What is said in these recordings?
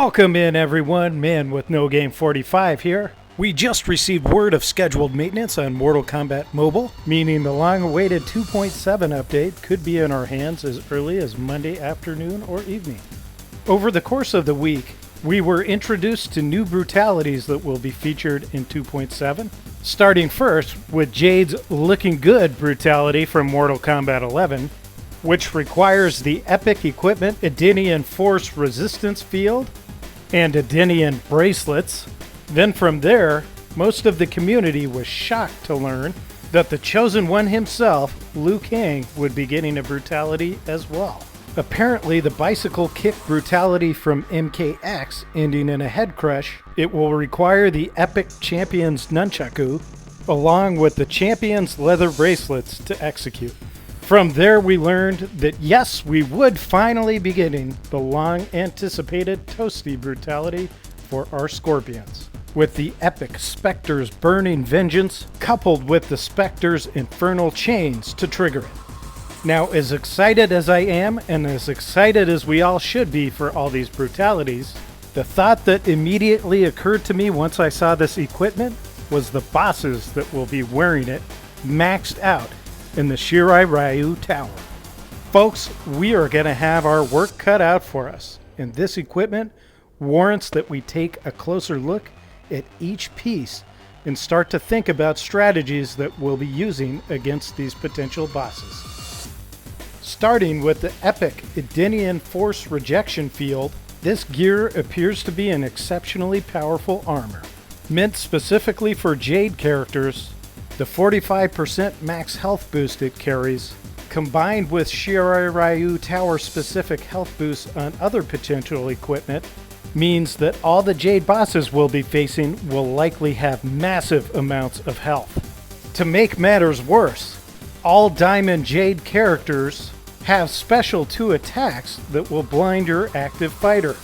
Welcome in everyone, Man with No Game 45 here. We just received word of scheduled maintenance on Mortal Kombat Mobile, meaning the long-awaited 2.7 update could be in our hands as early as Monday afternoon or evening. Over the course of the week, we were introduced to new brutalities that will be featured in 2.7, starting first with Jade's Looking Good brutality from Mortal Kombat 11, which requires the epic equipment Edenian Force Resistance Field and Edenian Bracelets. Then from there, most of the community was shocked to learn that the Chosen One himself, Liu Kang, would be getting a brutality as well. Apparently, the bicycle kick brutality from MKX ending in a head crush, it will require the epic Champion's Nunchaku, along with the Champion's leather bracelets to execute. From there, we learned that yes, we would finally be getting the long-anticipated Toasty brutality for our Scorpions, with the epic Spectre's Burning Vengeance coupled with the Spectre's Infernal Chains to trigger it. Now, as excited as I am, and as excited as we all should be for all these brutalities, the thought that immediately occurred to me once I saw this equipment was the bosses that will be wearing it maxed out in the Shirai Ryu Tower. Folks, we are going to have our work cut out for us, and this equipment warrants that we take a closer look at each piece and start to think about strategies that we'll be using against these potential bosses. Starting with the epic Edenian Force Rejection Field, this gear appears to be an exceptionally powerful armor. Meant specifically for Jade characters, the 45% max health boost it carries, combined with Shirai Ryu Tower specific health boosts on other potential equipment, means that all the Jade bosses we'll be facing will likely have massive amounts of health. To make matters worse, all Diamond Jade characters have special 2 attacks that will blind your active fighter.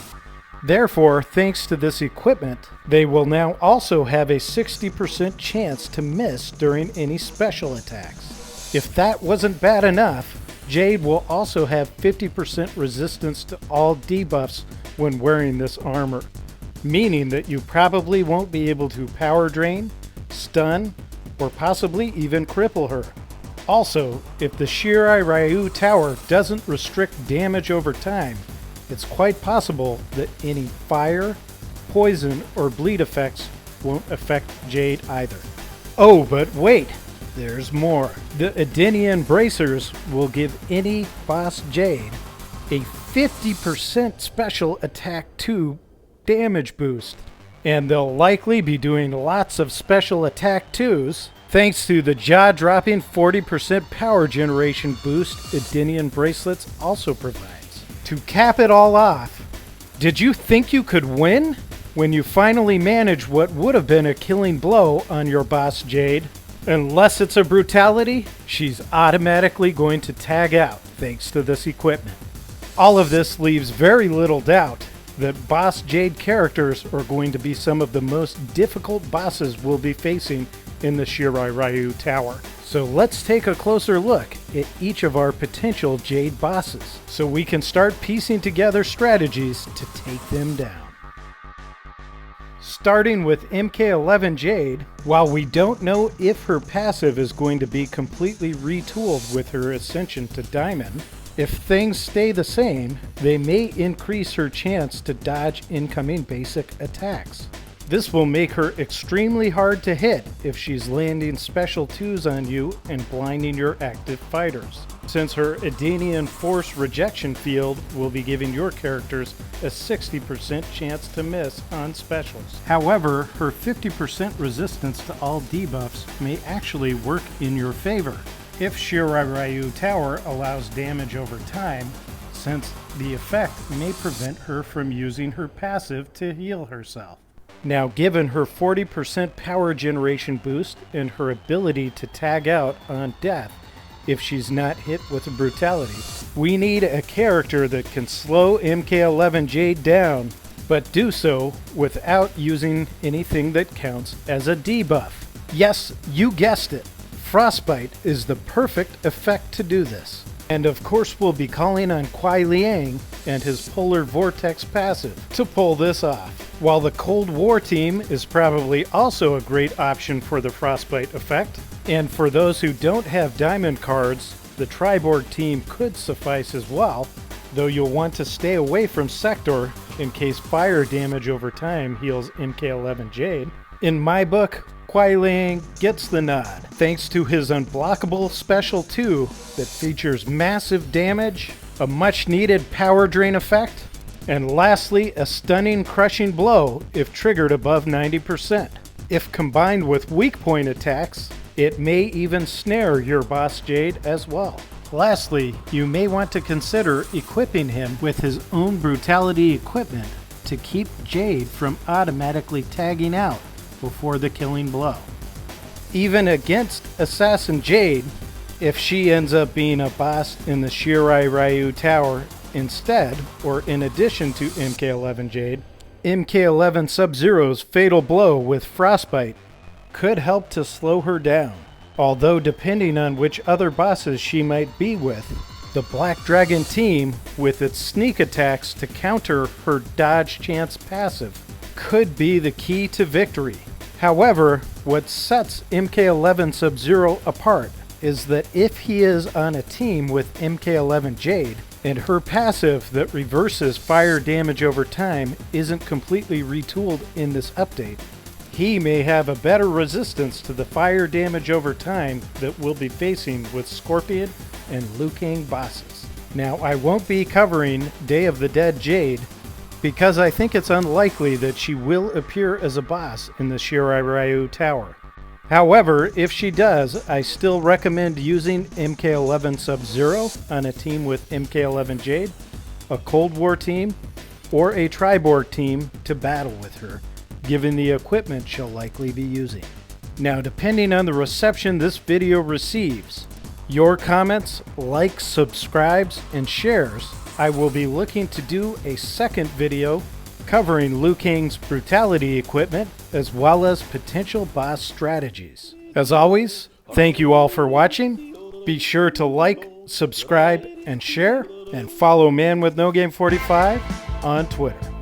Therefore, thanks to this equipment, they will now also have a 60% chance to miss during any special attacks. If that wasn't bad enough, Jade will also have 50% resistance to all debuffs when wearing this armor, meaning that you probably won't be able to power drain, stun, or possibly even cripple her. Also, if the Shirai Ryu Tower doesn't restrict damage over time, it's quite possible that any fire, poison, or bleed effects won't affect Jade either. Oh, but wait, there's more. The Edenian Bracers will give any boss Jade a 50% special attack 2 damage boost, and they'll likely be doing lots of special attack 2s thanks to the jaw-dropping 40% power generation boost Edenian Bracelets also provide. To cap it all off, did you think you could win when you finally manage what would have been a killing blow on your boss Jade? Unless it's a brutality, she's automatically going to tag out thanks to this equipment. All of this leaves very little doubt that boss Jade characters are going to be some of the most difficult bosses we'll be facing in the Shirai Ryu Tower. So let's take a closer look at each of our potential Jade bosses so we can start piecing together strategies to take them down. Starting with MK11 Jade, while we don't know if her passive is going to be completely retooled with her ascension to Diamond, if things stay the same, they may increase her chance to dodge incoming basic attacks. This will make her extremely hard to hit if she's landing special 2s on you and blinding your active fighters, since her Edenian Force Rejection Field will be giving your characters a 60% chance to miss on specials. However, her 50% resistance to all debuffs may actually work in your favor if Shirai Ryu Tower allows damage over time, since the effect may prevent her from using her passive to heal herself. Now, given her 40% power generation boost and her ability to tag out on death if she's not hit with a brutality, we need a character that can slow MK11 Jade down, but do so without using anything that counts as a debuff. Yes, you guessed it. Frostbite is the perfect effect to do this. And of course we'll be calling on Kuai Liang and his Polar Vortex passive to pull this off. While the Cold War team is probably also a great option for the Frostbite effect, and for those who don't have diamond cards, the Triborg team could suffice as well, though you'll want to stay away from Sector in case fire damage over time heals MK11 Jade. In my book, Kuai Liang gets the nod, thanks to his unblockable Special 2 that features massive damage, a much-needed power drain effect, and lastly, a stunning crushing blow if triggered above 90%. If combined with weak point attacks, it may even snare your boss Jade as well. Lastly, you may want to consider equipping him with his own brutality equipment to keep Jade from automatically tagging out before the killing blow. Even against Assassin Jade, if she ends up being a boss in the Shirai Ryu Tower instead, or in addition to MK11 Jade, MK11 Sub-Zero's Fatal Blow with Frostbite could help to slow her down. Although depending on which other bosses she might be with, the Black Dragon team, with its sneak attacks to counter her dodge chance passive, could be the key to victory. However, what sets MK11 Sub-Zero apart is that if he is on a team with MK11 Jade, and her passive that reverses fire damage over time isn't completely retooled in this update, he may have a better resistance to the fire damage over time that we'll be facing with Scorpion and Liu Kang bosses. Now, I won't be covering Day of the Dead Jade, because I think it's unlikely that she will appear as a boss in the Shirai Ryu Tower. However, if she does, I still recommend using MK11 Sub-Zero on a team with MK11 Jade, a Cold War team, or a Triborg team to battle with her, given the equipment she'll likely be using. Now, depending on the reception this video receives, your comments, likes, subscribes, and shares, I will be looking to do a second video covering Liu Kang's brutality equipment as well as potential boss strategies. As always, thank you all for watching. Be sure to like, subscribe, and share, and follow Man with No Game 45 on Twitter.